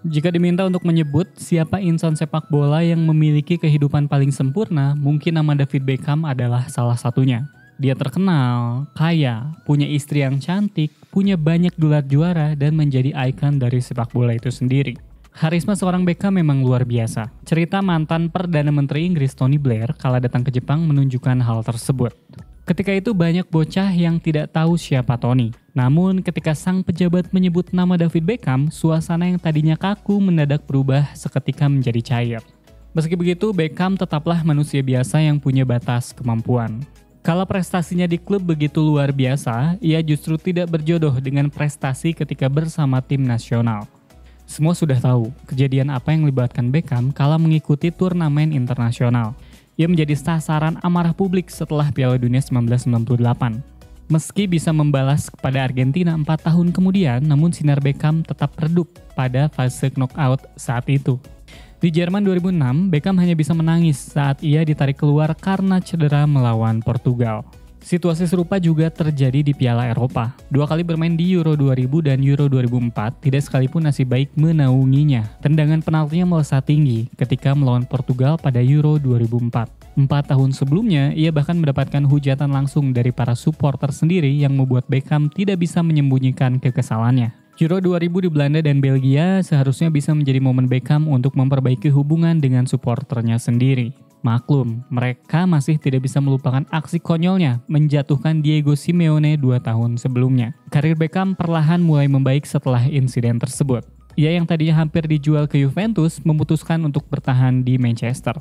Jika diminta untuk menyebut siapa insan sepak bola yang memiliki kehidupan paling sempurna, mungkin nama David Beckham adalah salah satunya. Dia terkenal, kaya, punya istri yang cantik, punya banyak gelar juara, dan menjadi ikon dari sepak bola itu sendiri. Karisma seorang Beckham memang luar biasa. Cerita mantan Perdana Menteri Inggris Tony Blair kala datang ke Jepang menunjukkan hal tersebut. Ketika itu banyak bocah yang tidak tahu siapa Tony. Namun ketika sang pejabat menyebut nama David Beckham, suasana yang tadinya kaku mendadak berubah seketika menjadi cair. Meski begitu, Beckham tetaplah manusia biasa yang punya batas kemampuan. Kala prestasinya di klub begitu luar biasa, ia justru tidak berjodoh dengan prestasi ketika bersama tim nasional. Semua sudah tahu kejadian apa yang melibatkan Beckham kala mengikuti turnamen internasional. Ia menjadi sasaran amarah publik setelah Piala Dunia 1998. Meski bisa membalas kepada Argentina 4 tahun kemudian, namun sinar Beckham tetap redup pada fase knockout saat itu. Di Jerman 2006, Beckham hanya bisa menangis saat ia ditarik keluar karena cedera melawan Portugal. Situasi serupa juga terjadi di Piala Eropa. 2 kali bermain di Euro 2000 dan Euro 2004, tidak sekalipun nasib baik menaunginya. Tendangan penaltinya melesat tinggi ketika melawan Portugal pada Euro 2004. 4 tahun sebelumnya, ia bahkan mendapatkan hujatan langsung dari para supporter sendiri yang membuat Beckham tidak bisa menyembunyikan kekesalannya. Euro 2000 di Belanda dan Belgia seharusnya bisa menjadi momen Beckham untuk memperbaiki hubungan dengan supporternya sendiri. Maklum, mereka masih tidak bisa melupakan aksi konyolnya menjatuhkan Diego Simeone 2 tahun sebelumnya. Karir Beckham perlahan mulai membaik setelah insiden tersebut. Ia yang tadinya hampir dijual ke Juventus memutuskan untuk bertahan di Manchester.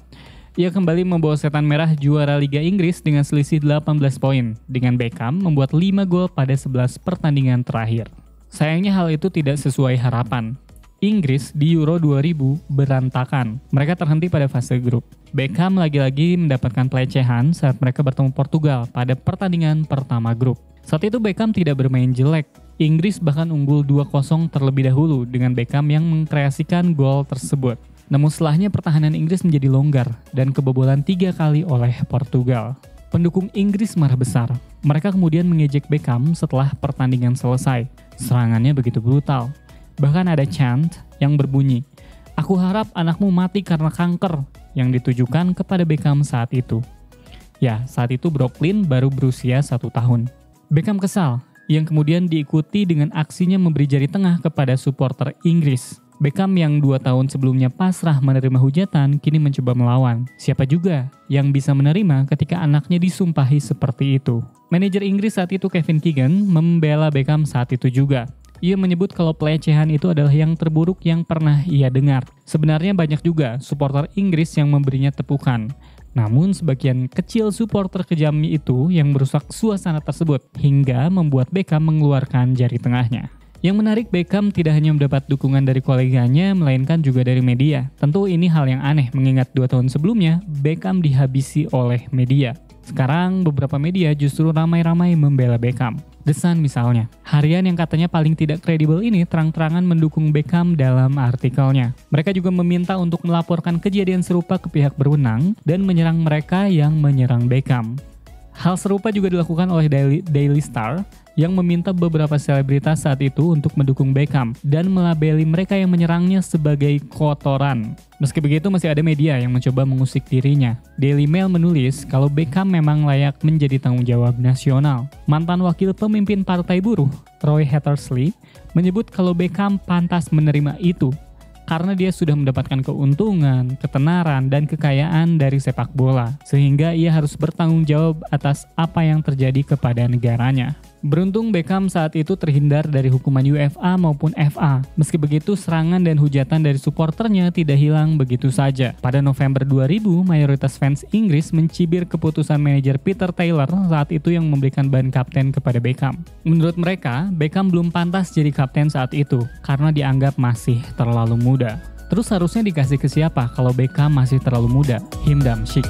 Ia kembali membawa setan merah juara Liga Inggris dengan selisih 18 poin, dengan Beckham membuat 5 gol pada 11 pertandingan terakhir. Sayangnya hal itu tidak sesuai harapan. Inggris di Euro 2000 berantakan. Mereka terhenti pada fase grup. Beckham lagi-lagi mendapatkan pelecehan saat mereka bertemu Portugal pada pertandingan pertama grup. Saat itu Beckham tidak bermain jelek. Inggris bahkan unggul 2-0 terlebih dahulu dengan Beckham yang mengkreasikan gol tersebut. Namun setelahnya pertahanan Inggris menjadi longgar dan kebobolan 3 kali oleh Portugal. Pendukung Inggris marah besar. Mereka kemudian mengejek Beckham setelah pertandingan selesai. Serangannya begitu brutal. Bahkan ada chant yang berbunyi, "Aku harap anakmu mati karena kanker," yang ditujukan kepada Beckham saat itu. Ya, saat itu Brooklyn baru berusia 1 tahun. Beckham kesal, yang kemudian diikuti dengan aksinya memberi jari tengah kepada supporter Inggris. Beckham yang 2 tahun sebelumnya pasrah menerima hujatan, kini mencoba melawan. Siapa juga yang bisa menerima ketika anaknya disumpahi seperti itu? Manajer Inggris saat itu Kevin Keegan membela Beckham saat itu juga. Ia menyebut kalau pelecehan itu adalah yang terburuk yang pernah ia dengar. Sebenarnya banyak juga supporter Inggris yang memberinya tepukan. Namun sebagian kecil supporter kejam itu yang merusak suasana tersebut hingga membuat Beckham mengeluarkan jari tengahnya. Yang menarik, Beckham tidak hanya mendapat dukungan dari koleganya, melainkan juga dari media. Tentu ini hal yang aneh mengingat 2 tahun sebelumnya Beckham dihabisi oleh media. Sekarang beberapa media justru ramai-ramai membela Beckham. The Sun misalnya, harian yang katanya paling tidak kredibel ini terang-terangan mendukung Beckham dalam artikelnya. Mereka juga meminta untuk melaporkan kejadian serupa ke pihak berwenang dan menyerang mereka yang menyerang Beckham. Hal serupa juga dilakukan oleh Daily Star yang meminta beberapa selebritas saat itu untuk mendukung Beckham dan melabeli mereka yang menyerangnya sebagai kotoran. Meski begitu, masih ada media yang mencoba mengusik dirinya. Daily Mail menulis kalau Beckham memang layak menjadi tanggung jawab nasional. Mantan wakil pemimpin Partai Buruh, Roy Hattersley, menyebut kalau Beckham pantas menerima itu karena dia sudah mendapatkan keuntungan, ketenaran, dan kekayaan dari sepak bola, sehingga ia harus bertanggung jawab atas apa yang terjadi kepada negaranya. Beruntung Beckham saat itu terhindar dari hukuman UEFA maupun FA. Meski begitu, serangan dan hujatan dari supporternya tidak hilang begitu saja. Pada November 2000, mayoritas fans Inggris mencibir keputusan manajer Peter Taylor saat itu yang memberikan ban kapten kepada Beckham. Menurut mereka, Beckham belum pantas jadi kapten saat itu karena dianggap masih terlalu muda. Terus harusnya dikasih ke siapa kalau Beckham masih terlalu muda? Him Damshik.